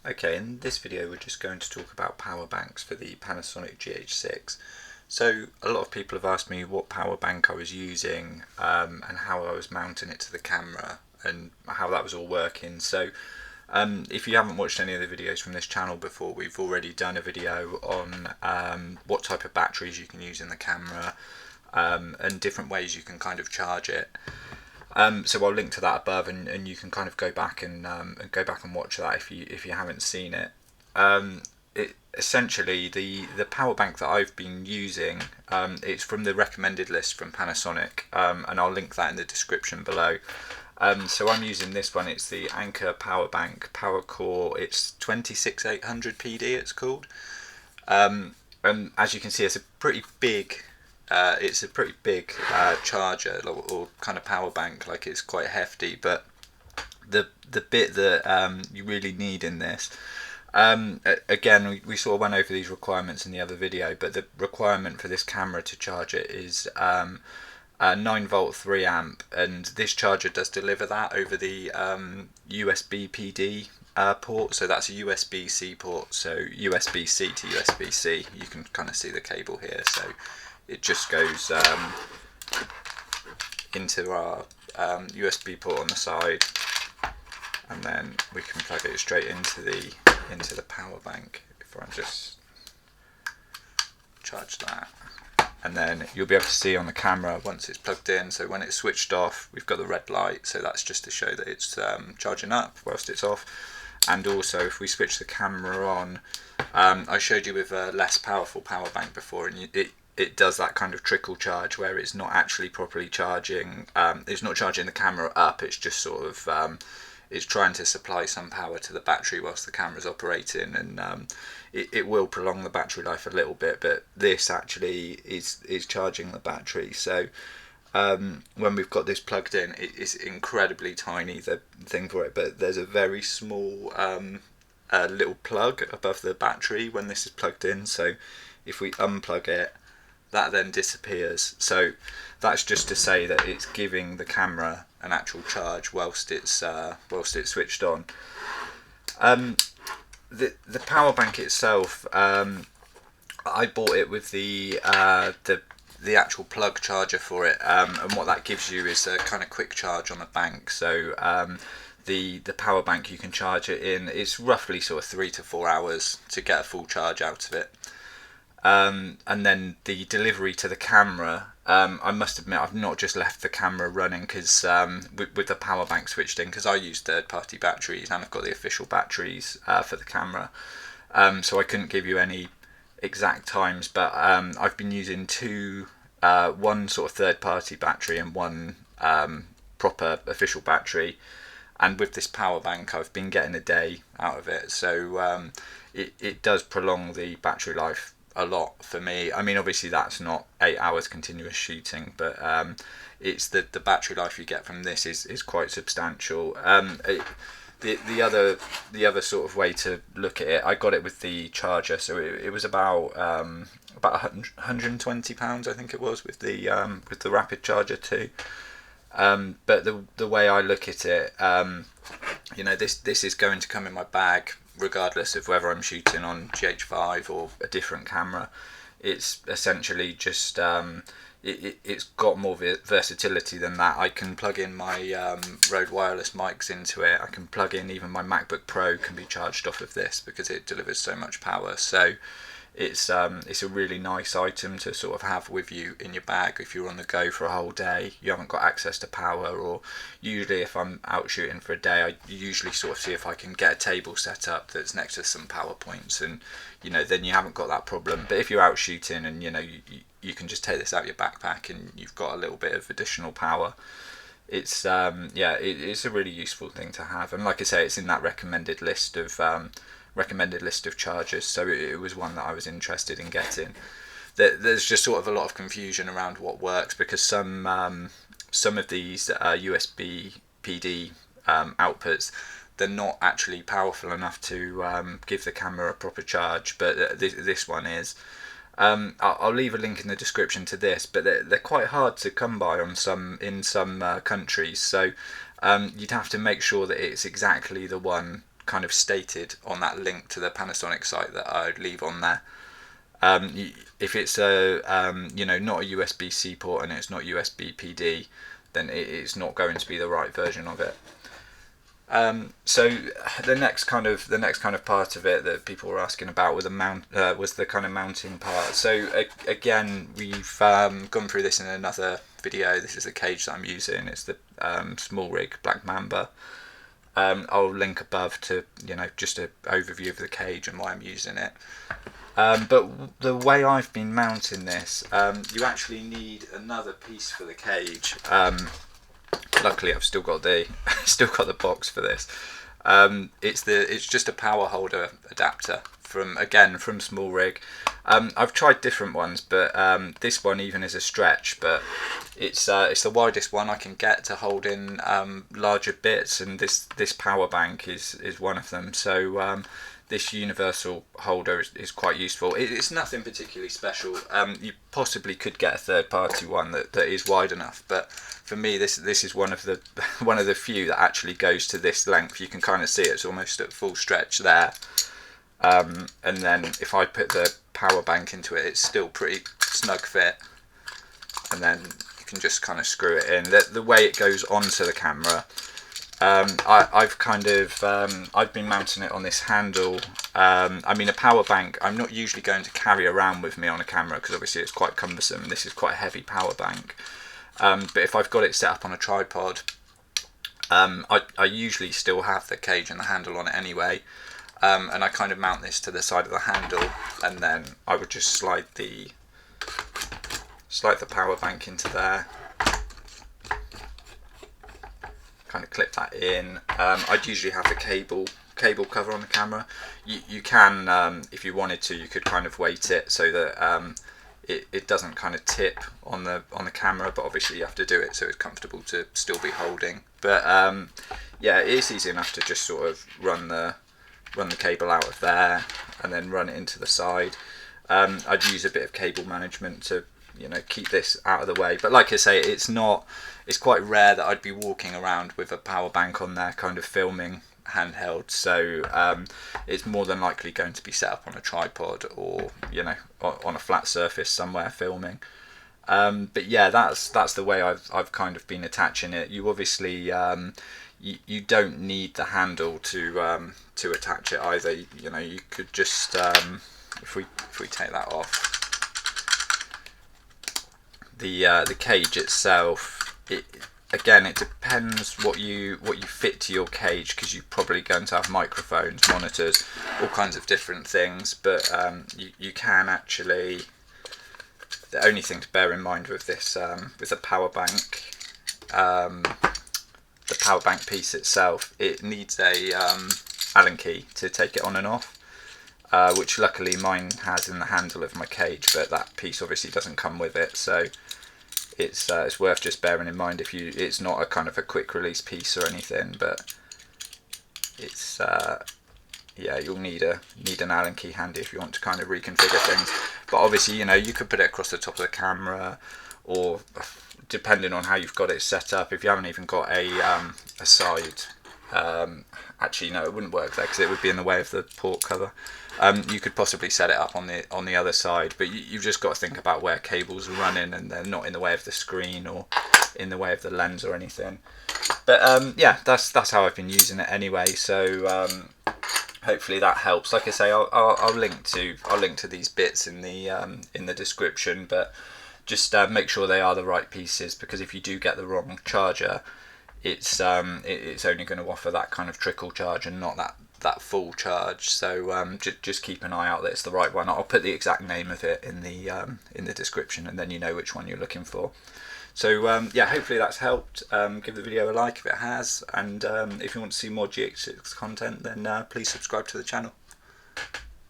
Okay, in this video we're just going to talk about power banks for the Panasonic GH6. So a lot of people have asked me what power bank I was using and how I was mounting it to the camera and how that was all working. So if you haven't watched any of the videos from this channel before, we've already done a video on what type of batteries you can use in the camera and different ways you can kind of charge it. So I'll link to that above, and you can kind of go back and watch that if you haven't seen it. Essentially the power bank that I've been using, it's from the recommended list from Panasonic, and I'll link that in the description below. So I'm using this one. It's the Anker PowerCore. It's 26800 PD. It's called. And as you can see, it's a pretty big. Charger or kind of power bank. Like, it's quite hefty, but the bit that you really need in this, again, we sort of went over these requirements in the other video, but the requirement for this camera to charge it is a 9-volt 3 amp, and this charger does deliver that over the USB PD port. So that's a USB-C port, so USB-C to USB-C. You can kind of see the cable here, so it just goes into our USB port on the side, and then we can plug it straight into the power bank. If I just charge that, and then you'll be able to see on the camera once it's plugged in. So when it's switched off, we've got the red light, so that's just to show that it's charging up whilst it's off. And also, if we switch the camera on, I showed you with a less powerful power bank before, and it does that kind of trickle charge where it's not actually properly charging. It's not charging the camera up. It's just sort of it's trying to supply some power to the battery whilst the camera's operating, and it will prolong the battery life a little bit. But this actually is charging the battery. So when we've got this plugged in, it's incredibly tiny, the thing for it. But there's a very small little plug above the battery when this is plugged in. So if we unplug it, that then disappears. So that's just to say that it's giving the camera an actual charge whilst it's switched on. The power bank itself, I bought it with the actual plug charger for it, and what that gives you is a kind of quick charge on the bank. So the power bank, you can charge it in, it's roughly sort of 3 to 4 hours to get a full charge out of it. And then the delivery to the camera, I must admit I've not just left the camera running because with the power bank switched in, because I use third-party batteries and I've got the official batteries for the camera, so I couldn't give you any exact times, but I've been using one sort of third-party battery and one proper official battery, and with this power bank I've been getting a day out of it. So it does prolong the battery life a lot for me. I mean, obviously that's not 8 hours continuous shooting, but it's the battery life you get from this is quite substantial. The other sort of way to look at it, I got it with the charger, so it was about £120, I think it was, with the rapid charger too. But the way I look at it, this is going to come in my bag regardless of whether I'm shooting on GH5 or a different camera. It's essentially just it's got more versatility than that. I can plug in my Rode wireless mics into it. I can plug in, even my MacBook Pro can be charged off of this because it delivers so much power. So it's a really nice item to sort of have with you in your bag if you're on the go for a whole day, you haven't got access to power. Or usually if I'm out shooting for a day, I usually sort of see if I can get a table set up that's next to some power points, and then you haven't got that problem. But if you're out shooting and you can just take this out your backpack and you've got a little bit of additional power, it's it's a really useful thing to have. And like I say, it's in that recommended list of chargers, so it was one that I was interested in getting. There's just sort of a lot of confusion around what works, because some of these USB PD outputs, they're not actually powerful enough to give the camera a proper charge, but this one is. I'll leave a link in the description to this, but they're quite hard to come by in some countries, so you'd have to make sure that it's exactly the one kind of stated on that link to the Panasonic site that I'd leave on there. If it's a not a USB-C port and it's not USB PD, then it's not going to be the right version of it. So the next kind of part of it that people were asking about was the kind of mounting part. So again, we've gone through this in another video. This is the cage that I'm using. It's the SmallRig Black Mamba. I'll link above to just an overview of the cage and why I'm using it. But the way I've been mounting this, you actually need another piece for the cage. Luckily, I've still got the box for this. It's just a power holder adapter from SmallRig. I've tried different ones, but this one even is a stretch. But it's the widest one I can get to hold in larger bits, and this power bank is one of them. So this universal holder is quite useful. It's nothing particularly special. You possibly could get a third-party one that is wide enough, but for me, this is one of the few that actually goes to this length. You can kind of see it's almost at full stretch there. And then if I put the power bank into it, it's still pretty snug fit. And then you can just kind of screw it in. The way it goes onto the camera, I've been mounting it on this handle. I mean, a power bank I'm not usually going to carry around with me on a camera because obviously it's quite cumbersome. This is quite a heavy power bank. But if I've got it set up on a tripod, I usually still have the cage and the handle on it anyway. And I kind of mount this to the side of the handle, and then I would just slide the power bank into there. Kind of clip that in. I'd usually have the cable cover on the camera. You can, if you wanted to, you could kind of weight it so that it doesn't kind of tip on the camera, but obviously you have to do it so it's comfortable to still be holding. But yeah, it is easy enough to just sort of run the cable out of there and then run it into the side. I'd use a bit of cable management to keep this out of the way, but like I say, it's quite rare that I'd be walking around with a power bank on there kind of filming handheld, so it's more than likely going to be set up on a tripod or on a flat surface somewhere filming. But yeah, that's the way I've kind of been attaching it. You obviously you don't need the handle to attach it either. You could just if we take that off, the cage itself, again, it depends what you fit to your cage, because you're probably going to have microphones, monitors, all kinds of different things. But you can actually. The only thing to bear in mind with this, with the power bank piece itself, it needs a Allen key to take it on and off, which luckily mine has in the handle of my cage, but that piece obviously doesn't come with it. So it's worth just bearing in mind it's not a kind of a quick release piece or anything, but it's yeah, you'll need an Allen key handy if you want to kind of reconfigure things. But obviously, you could put it across the top of the camera, or depending on how you've got it set up, if you haven't even got a side, actually no, it wouldn't work there because it would be in the way of the port cover. You could possibly set it up on the other side, but you've just got to think about where cables are running and they're not in the way of the screen or in the way of the lens or anything. But yeah, that's how I've been using it anyway. So hopefully that helps. Like I say, I'll link to these bits in the description, but just make sure they are the right pieces, because if you do get the wrong charger, it's only going to offer that kind of trickle charge and not that full charge. So just keep an eye out that it's the right one. I'll put the exact name of it in the description, and then you know which one you're looking for. So yeah, hopefully that's helped. Give the video a like if it has, and if you want to see more GH6 content, then please subscribe to the channel.